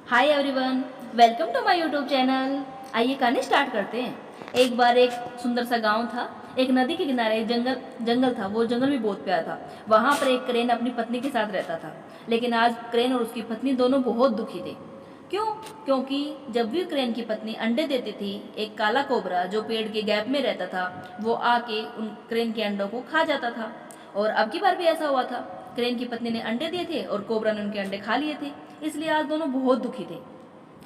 Hi everyone, welcome to my YouTube channel. आइए कहानी start करते हैं। एक बार एक सुंदर सा गांव था। एक नदी के किनारे एक जंगल था। वो जंगल भी बहुत प्यारा था। वहाँ पर एक क्रेन अपनी पत्नी के साथ रहता था। लेकिन आज क्रेन और उसकी पत्नी दोनों बहुत दुखी थे। क्यों? क्योंकि जब भी क्रेन की पत्नी अंडे देती थी, एक काला कोबरा जो पेड़ के गैप में रहता था वो आके उन क्रेन के अंडों को खा जाता था। और अब की बार भी ऐसा हुआ था। क्रेन की पत्नी ने अंडे दिए थे और कोबरा ने उनके अंडे खा लिए थे। इसलिए आज दोनों बहुत दुखी थे।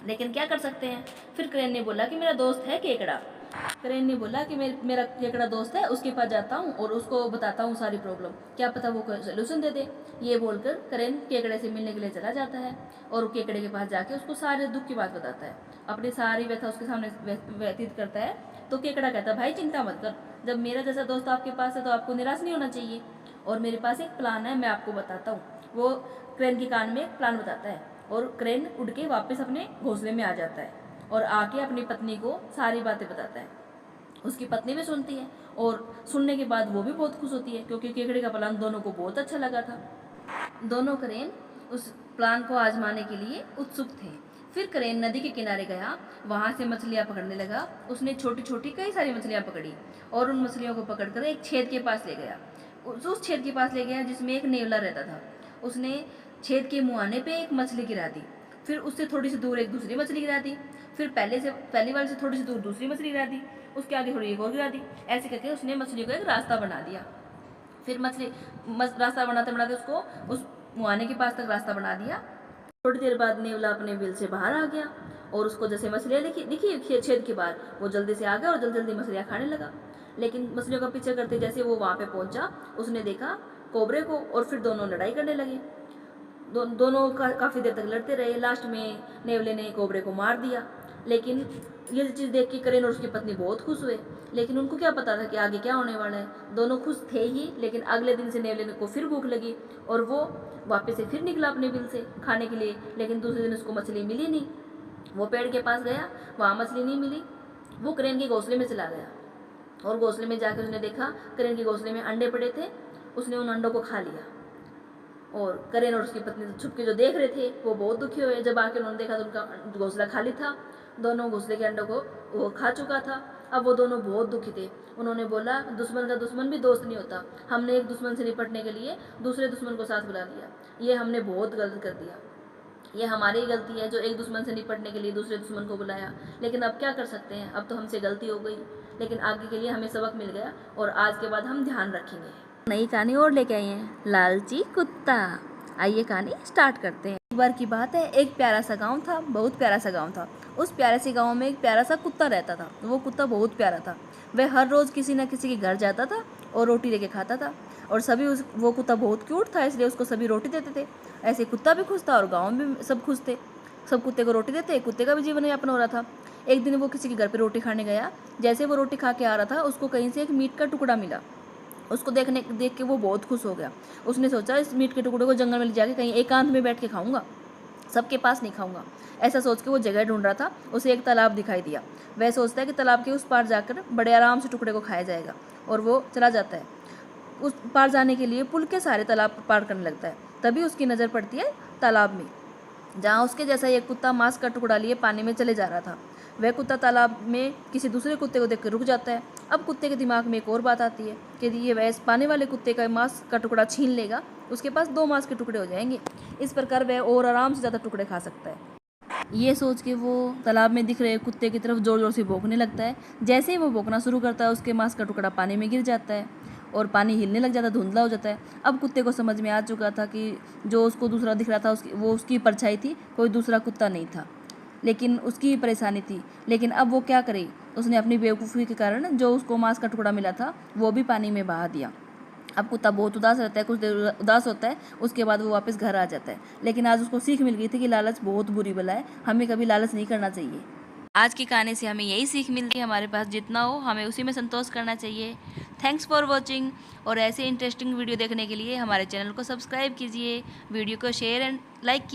लेकिन क्या कर सकते हैं। फिर क्रेन ने बोला कि मेरा दोस्त है केकड़ा। क्रेन ने बोला कि मेरा केकड़ा दोस्त है, उसके पास जाता हूँ और उसको बताता हूँ सारी प्रॉब्लम, क्या पता वो कोई सोल्यूशन दे दे। ये बोलकर क्रेन केकड़े से मिलने के लिए चला जाता है और केकड़े के पास जाके उसको सारे दुख की बात बताता है, अपनी सारी व्यथा उसके सामने व्यतीत करता है। तो केकड़ा कहता है, भाई चिंता मत कर, जब मेरा जैसा दोस्त आपके पास है तो आपको निराश नहीं होना चाहिए। और मेरे पास एक प्लान है, मैं आपको बताता हूँ। वो क्रेन के कान में एक प्लान बताता है और क्रेन उड़ के वापस अपने घोंसले में आ जाता है और आके अपनी पत्नी को सारी बातें बताता है। उसकी पत्नी भी सुनती है और सुनने के बाद वो भी बहुत खुश होती है क्योंकि केकड़े का प्लान दोनों को बहुत अच्छा लगा था। दोनों क्रेन उस प्लान को आजमाने के लिए उत्सुक थे। फिर क्रेन नदी के किनारे गया, वहाँ से मछलियाँ पकड़ने लगा। उसने छोटी छोटी कई सारी मछलियाँ पकड़ी और उन मछलियों को पकड़कर एक छेद के पास ले गया। उस छेद के पास ले गया जिसमें एक नेवला रहता था। उसने छेद के मुहाने पे एक मछली गिरा दी। फिर उससे थोड़ी सी दूर एक दूसरी मछली गिरा दी। फिर पहली वाली से थोड़ी सी दूर दूसरी मछली गिरा दी। उसके आगे थोड़ी एक और गिरा दी। ऐसे करके उसने मछली को एक रास्ता बना दिया। फिर रास्ता बनाते बनाते उसको उस मुहाने के पास तक रास्ता बना दिया। थोड़ी देर बाद नेवला अपने बिल से बाहर आ गया और उसको जैसे मछलियाँ दिखी छेद के बाहर, वो जल्दी से आ गया और जल्दी जल्दी मछलियाँ खाने लगा। लेकिन मछलियों का पीछे करते जैसे वो वहाँ पे पहुंचा, उसने देखा कोबरे को और फिर दोनों लड़ाई करने लगे। दोनों काफ़ी देर तक लड़ते रहे। लास्ट में नेवले ने कोबरे को मार दिया। लेकिन ये चीज़ देख के करेन और उसकी पत्नी बहुत खुश हुए। लेकिन उनको क्या पता था कि आगे क्या होने वाला है। दोनों खुश थे ही, लेकिन अगले दिन से नेवले को फिर भूख लगी और वो वापस से फिर निकला अपने बिल से खाने के लिए। लेकिन दूसरे दिन उसको मछली मिली नहीं। वो पेड़ के पास गया, वहाँ मछली नहीं मिली। वो करेन के घोंसले में चला गया और घोंसले में जाकर उसने देखा करेन के घोंसले में अंडे पड़े थे। उसने उन अंडों को खा लिया और करेन और उसकी पत्नी छुप के जो देख रहे थे वो बहुत दुखी हुए। जब आके उन्होंने देखा तो उनका घोंसला खाली था। दोनों घोंसले के अंडों को वो खा चुका था। अब वो दोनों बहुत दुखी थे। उन्होंने बोला, दुश्मन का दुश्मन भी दोस्त नहीं होता। हमने एक दुश्मन से निपटने के लिए दूसरे दुश्मन को साथ बुला लिया। ये हमने बहुत गलत कर दिया। ये हमारी ही गलती है जो एक दुश्मन से निपटने के लिए दूसरे दुश्मन को बुलाया। लेकिन अब क्या कर सकते हैं, अब तो हमसे गलती हो गई। लेकिन आगे के लिए हमें सबक मिल गया और आज के बाद हम ध्यान रखेंगे। नई कहानी और लेके आई हैं, लालची कुत्ता। आइए कहानी स्टार्ट करते हैं। एक बार की बात है, एक प्यारा सा गांव था, बहुत प्यारा सा गांव था। उस प्यारे से गांव में एक प्यारा सा कुत्ता रहता था। वो कुत्ता बहुत प्यारा था। वह हर रोज किसी न किसी के घर जाता था और रोटी लेके खाता था। और सभी वो कुत्ता बहुत क्यूट था, इसलिए उसको सभी रोटी देते थे। ऐसे कुत्ता भी खुश था और गाँव में भी सब खुश थे। सब कुत्ते को रोटी देते, कुत्ते का भी जीवन यापन हो रहा था। एक दिन वो किसी के घर पे रोटी खाने गया। जैसे वो रोटी खा के आ रहा था, उसको कहीं से एक मीट का टुकड़ा मिला। उसको देख के वो बहुत खुश हो गया। उसने सोचा, इस मीट के टुकड़े को जंगल में ले जाके कहीं एकांत में बैठ के खाऊंगा, सबके पास नहीं खाऊंगा। ऐसा सोच के वो जगह ढूंढ रहा था। उसे एक तालाब दिखाई दिया। वह सोचता है कि तालाब के उस पार जाकर बड़े आराम से टुकड़े को खाया जाएगा, और वो चला जाता है। उस पार जाने के लिए पुल के सारे तालाब पार करने लगता है। तभी उसकी नज़र पड़ती है तालाब में, जहाँ उसके जैसा एक कुत्ता मांस का टुकड़ा लिए पानी में चले जा रहा था। वह कुत्ता तालाब में किसी दूसरे कुत्ते को देखकर रुक जाता है। अब कुत्ते के दिमाग में एक और बात आती है कि ये वह पाने वाले कुत्ते का मांस का टुकड़ा छीन लेगा, उसके पास 2 मांस के टुकड़े हो जाएंगे। इस प्रकार वह और आराम से ज़्यादा टुकड़े खा सकता है। ये सोच के वो तालाब में दिख रहे कुत्ते की तरफ जोर जोर से भौंकने लगता है। जैसे ही वो भौंकना शुरू करता है, उसके मांस का टुकड़ा पानी में गिर जाता है और पानी हिलने लग जाता है, धुंधला हो जाता है। अब कुत्ते को समझ में आ चुका था कि जो उसको दूसरा दिख रहा था वो उसकी परछाई थी, कोई दूसरा कुत्ता नहीं था, लेकिन उसकी ही परेशानी थी। लेकिन अब वो क्या करे, उसने अपनी बेवकूफ़ी के कारण जो उसको मांस का टुकड़ा मिला था वो भी पानी में बहा दिया। अब कुत्ता बहुत उदास रहता है, कुछ देर उदास होता है, उसके बाद वो वापस घर आ जाता है। लेकिन आज उसको सीख मिल गई थी कि लालच बहुत बुरी बला है, हमें कभी लालच नहीं करना चाहिए। आज की कहानी से हमें यही सीख मिलती है, हमारे पास जितना हो हमें उसी में संतोष करना चाहिए। Thanks for watching. और ऐसे इंटरेस्टिंग वीडियो देखने के लिए हमारे चैनल को सब्सक्राइब कीजिए, वीडियो को शेयर एंड लाइक कीजिए।